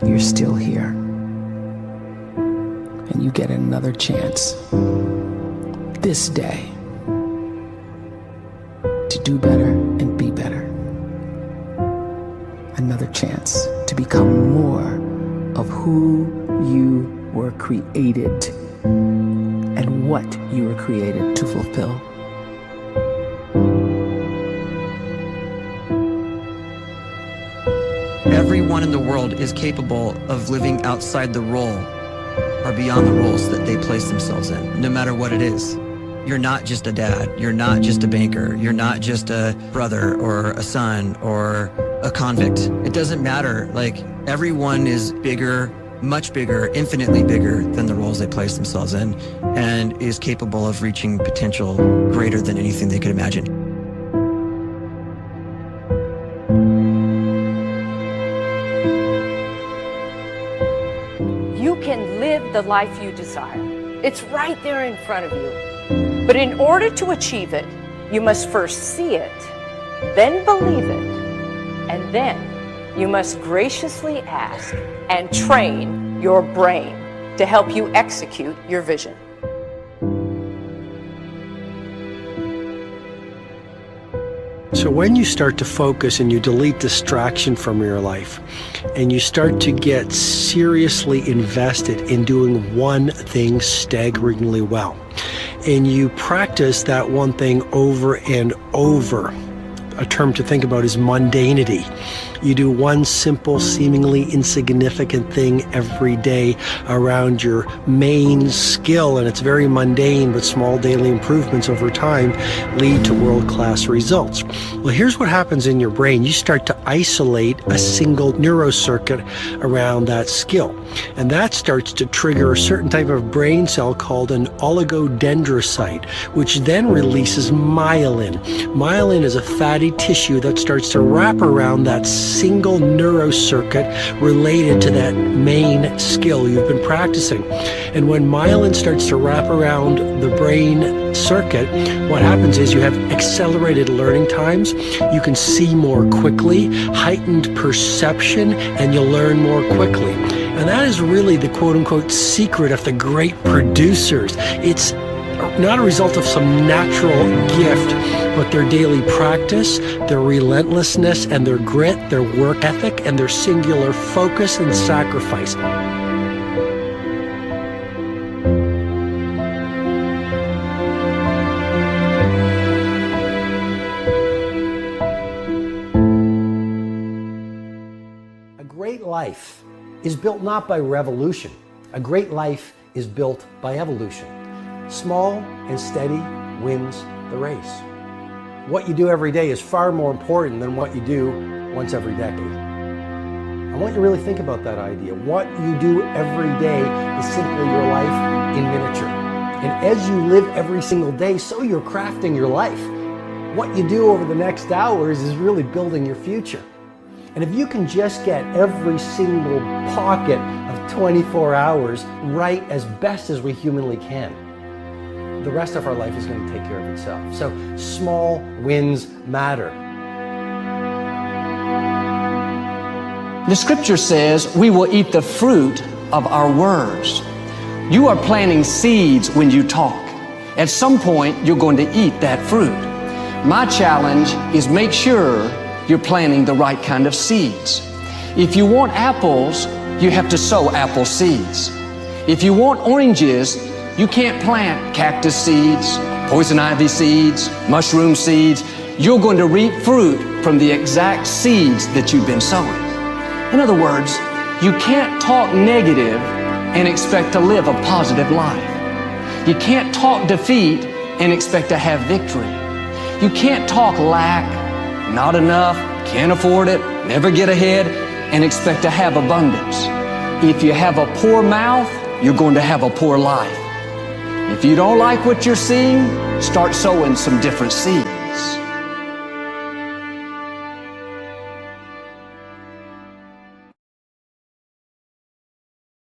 you're still here. And you get another chance this day to do better and be better. Another chance to become more of who you were created and what you were created to fulfill. Everyone in the world is capable of living outside the role or beyond the roles that they place themselves in, no matter what it is. You're not just a dad, you're not just a banker, you're not just a brother or a son or a convict. It doesn't matter. Like, everyone is bigger, much bigger, infinitely bigger than the roles they place themselves in, and is capable of reaching potential greater than anything they could imagine. You can live the life you desire. It's right there in front of you. But in order to achieve it, you must first see it, then believe it, and then you must graciously ask and train your brain to help you execute your vision. So when you start to focus and you delete distraction from your life, and you start to get seriously invested in doing one thing staggeringly well, and you practice that one thing over and over, a term to think about is mundanity. You do one simple, seemingly insignificant thing every day around your main skill, and it's very mundane, but small daily improvements over time lead to world-class results. Well, here's what happens in your brain. You start to isolate a single neurocircuit around that skill, and that starts to trigger a certain type of brain cell called an oligodendrocyte, which then releases myelin. Myelin is a fatty tissue that starts to wrap around that single neurocircuit related to that main skill you've been practicing. And when myelin starts to wrap around the brain circuit, what happens is you have accelerated learning times, you can see more quickly, heightened perception, and you'll learn more quickly. And that is really the quote-unquote secret of the great producers. It's not a result of some natural gift, but their daily practice, their relentlessness and their grit, their work ethic, and their singular focus and sacrifice. A great life is built not by revolution. A great life is built by evolution. Small and steady wins the race. What you do every day is far more important than what you do once every decade. I want you to really think about that idea. What you do every day is simply your life in miniature. And as you live every single day, so you're crafting your life. What you do over the next hours is really building your future. And if you can just get every single pocket of 24 hours right as best as we humanly can, the rest of our life is going to take care of itself. So small wins matter. The scripture says we will eat the fruit of our words. You are planting seeds when you talk. At some point, you're going to eat that fruit. My challenge is make sure you're planting the right kind of seeds. If you want apples, you have to sow apple seeds. If you want oranges, you can't plant cactus seeds, poison ivy seeds, mushroom seeds. You're going to reap fruit from the exact seeds that you've been sowing. In other words, you can't talk negative and expect to live a positive life. You can't talk defeat and expect to have victory. You can't talk lack, not enough, can't afford it, never get ahead, and expect to have abundance. If you have a poor mouth, you're going to have a poor life. If you don't like what you're seeing, start sowing some different seeds.